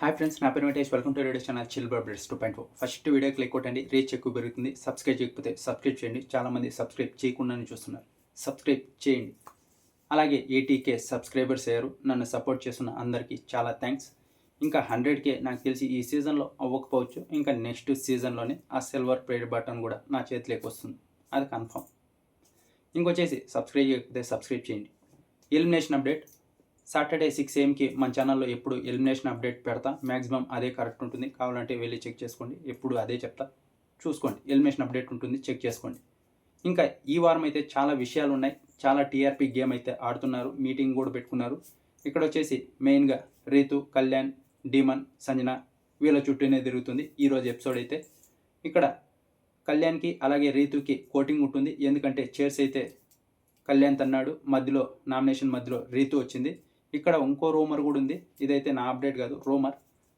Hi friends, నా పేరు Venkatesh. Welcome to radio channel chill brothers 2.0. First video click కొట్టండి, reach ఎక్కువ పెరుగుతుంది. సబ్స్క్రైబ్ చేయకపోతే సబ్స్క్రైబ్ చేయండి. చాలామంది సబ్స్క్రైబ్ చేయకుండానే చూస్తున్నారు, సబ్స్క్రైబ్ చేయండి. అలాగే 80K సబ్స్క్రైబర్స్ అయ్యారు. నన్ను సపోర్ట్ చేస్తున్న అందరికీ చాలా థ్యాంక్స్. ఇంకా 100K నాకు తెలిసి ఈ సీజన్లో అవ్వకపోవచ్చు, ఇంకా నెక్స్ట్ సీజన్లోనే ఆ సిల్వర్ ప్లే బటన్ కూడా నా చేతిలోకి వస్తుంది, అది కన్ఫర్మ్. ఇంకొచ్చేసి సబ్స్క్రైబ్ చేయకపోతే సబ్స్క్రైబ్ చేయండి. ఎలిమినేషన్ అప్డేట్ సాటర్డే 6 AM మన ఛానల్లో ఎప్పుడు ఎలిమినేషన్ అప్డేట్ పెడతా. మ్యాక్సిమం అదే కరెక్ట్ ఉంటుంది. కావాలంటే వెళ్ళి చెక్ చేసుకోండి. ఎప్పుడు అదే చెప్తా, చూసుకోండి. ఎలిమినేషన్ అప్డేట్ ఉంటుంది, చెక్ చేసుకోండి. ఇంకా ఈ వారం అయితే చాలా విషయాలు ఉన్నాయి. చాలా టీఆర్పీ గేమ్ అయితే ఆడుతున్నారు, మీటింగ్ కూడా పెట్టుకున్నారు. ఇక్కడ వచ్చేసి మెయిన్గా రీతు, కళ్యాణ్, డీమన్, సంజన వీళ్ళ చుట్టూనే తిరుగుతుంది ఈరోజు ఎపిసోడ్ అయితే. ఇక్కడ కళ్యాణ్కి అలాగే రీతుకి కోటింగ్ ఉంటుంది. ఎందుకంటే చైర్స్ అయితే కళ్యాణ్ తన్నాడు, మధ్యలో నామినేషన్ మధ్యలో రీతు వచ్చింది. ఇక్కడ ఇంకో రూమర్ కూడా ఉంది, ఇదైతే నా అప్డేట్ కాదు, రూమర్.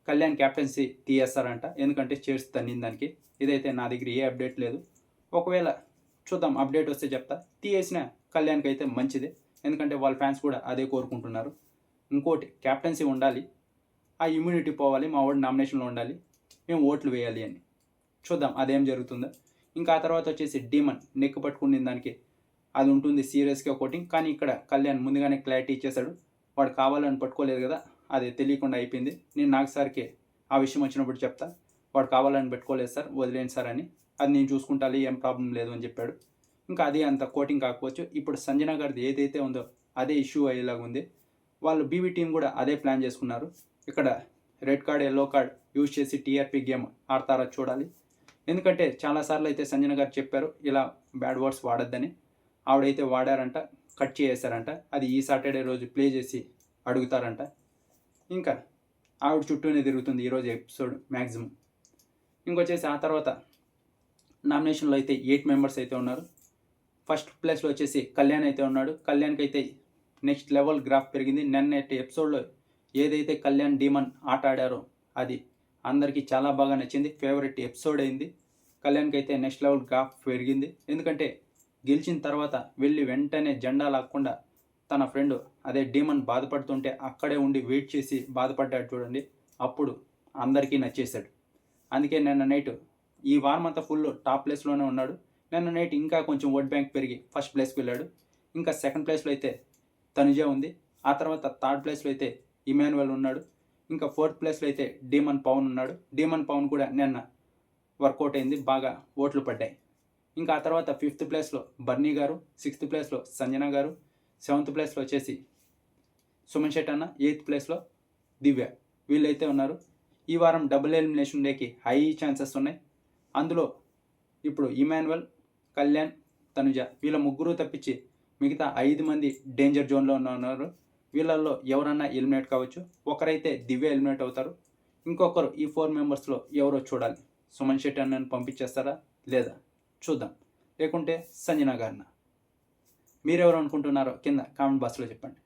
కళ్యాణ్ క్యాప్టెన్సీ తీయేస్తారంట, ఎందుకంటే చైర్స్ తన్నిన దానికి. ఇదైతే నా దగ్గర ఏ అప్డేట్ లేదు. ఒకవేళ చూద్దాం, అప్డేట్ వస్తే చెప్తా. తీయేసిన కళ్యాణ్కి అయితే మంచిదే, ఎందుకంటే వాళ్ళ ఫ్యాన్స్ కూడా అదే కోరుకుంటున్నారు. ఇంకోటి, క్యాప్టెన్సీ ఉండాలి, ఆ ఇమ్యూనిటీ పోవాలి, మా వాడు నామినేషన్లో ఉండాలి, మేము ఓట్లు వేయాలి అని. చూద్దాం అదేం జరుగుతుందో. ఇంకా ఆ తర్వాత వచ్చేసి డీమన్ నెక్ పట్టుకునే దానికి అది ఉంటుంది సీరియస్గా కోటింగ్. కానీ ఇక్కడ కళ్యాణ్ ముందుగానే క్లారిటీ ఇచ్చేశాడు, వాడు కావాలని పట్టుకోలేదు కదా, అది తెలియకుండా అయిపోయింది. నేను నాగసార్కి ఆ విషయం వచ్చినప్పుడు చెప్తా, వాడు కావాలని పెట్టుకోలేదు సార్, వదిలేండి సార్ అని, అది నేను చూసుకుంటాలి, ఏం ప్రాబ్లం లేదు అని చెప్పాడు. ఇంకా అది అంత కోటింగ్ కాకపోవచ్చు. ఇప్పుడు సంజన గారిది ఏదైతే ఉందో అదే ఇష్యూ అయ్యేలాగా ఉంది. వాళ్ళు బీబీ టీం కూడా అదే ప్లాన్ చేసుకున్నారు. ఇక్కడ red card, yellow card use చేసి టీఆర్పీ గేమ్ ఆడతారా చూడాలి. ఎందుకంటే చాలాసార్లు అయితే సంజన గారు చెప్పారు ఇలా బ్యాడ్ వర్డ్స్ వాడొద్దని. ఆవిడైతే వాడారంట, కట్ చేసేసారంట. అది ఈ సాటర్డే రోజు ప్లే చేసి అడుగుతారంట. ఇంకా ఆవిడ చుట్టూనే తిరుగుతుంది ఈరోజు ఎపిసోడ్ మ్యాక్సిమం. ఇంకొచ్చేసి ఆ తర్వాత నామినేషన్లో అయితే 8 మెంబర్స్ అయితే ఉన్నారు. ఫస్ట్ ప్లేస్లో వచ్చేసి కళ్యాణ్ అయితే ఉన్నాడు. కళ్యాణ్కి అయితే నెక్స్ట్ లెవెల్ గ్రాఫ్ పెరిగింది. నిన్నటి ఎపిసోడ్లో ఏదైతే కళ్యాణ్ డీమన్ ఆట ఆడారో అది అందరికీ చాలా బాగా నచ్చింది, ఫేవరెట్ ఎపిసోడ్ అయింది. కళ్యాణ్కి అయితే నెక్స్ట్ లెవెల్ గ్రాఫ్ పెరిగింది. ఎందుకంటే గెలిచిన తర్వాత వెళ్ళి వెంటనే జెండా లాక్కుండా తన ఫ్రెండ్ అదే డీమన్ బాధపడుతుంటే అక్కడే ఉండి వెయిట్ చేసి బాధపడ్డాడు చూడండి, అప్పుడు అందరికీ నచ్చేశాడు. అందుకే నిన్న నైట్ ఈ వారం అంతా ఫుల్ టాప్ ప్లేస్లోనే ఉన్నాడు. నిన్న నైట్ ఇంకా కొంచెం ఓట్ బ్యాంక్ పెరిగి ఫస్ట్ ప్లేస్కి వెళ్ళాడు. ఇంకా సెకండ్ ప్లేస్లో అయితే తనుజ ఉంది. ఆ తర్వాత థర్డ్ ప్లేస్లో అయితే ఇమాన్యువల్ ఉన్నాడు. ఇంకా ఫోర్త్ ప్లేస్లో అయితే డీమన్ పవన్ ఉన్నాడు. డీమన్ పవన్ కూడా నిన్న వర్కౌట్ అయింది, బాగా ఓట్లు పడ్డాయి. ఇంకా ఆ తర్వాత 5th ప్లేస్లో బర్నీ గారు, 6th ప్లేస్లో సంజన గారు, 7th ప్లేస్లో వచ్చేసి సుమన్ శెట్టి అన్న, 8th ప్లేస్లో దివ్య, వీళ్ళైతే ఉన్నారు. ఈ వారం డబుల్ ఎలిమినేషన్ డేకి హై ఛాన్సెస్ ఉన్నాయి. అందులో ఇప్పుడు ఇమాన్యువల్, కళ్యాణ్, తనుజ వీళ్ళ ముగ్గురు తప్పించి మిగతా 5 మంది డేంజర్ జోన్లో ఉన్నారు. వీళ్ళల్లో ఎవరన్నా ఎలిమినేట్ కావచ్చు. ఒకరైతే దివ్య ఎలిమినేట్ అవుతారు. ఇంకొకరు ఈ 4 మెంబర్స్లో ఎవరో చూడాలి. సుమన్ శెట్టి అన్నని పంపించేస్తారా లేదా చూద్దాం, లేకుంటే సంజన గారిన. మీరెవరు అనుకుంటున్నారో కింద కామెంట్ బాక్స్లో చెప్పండి.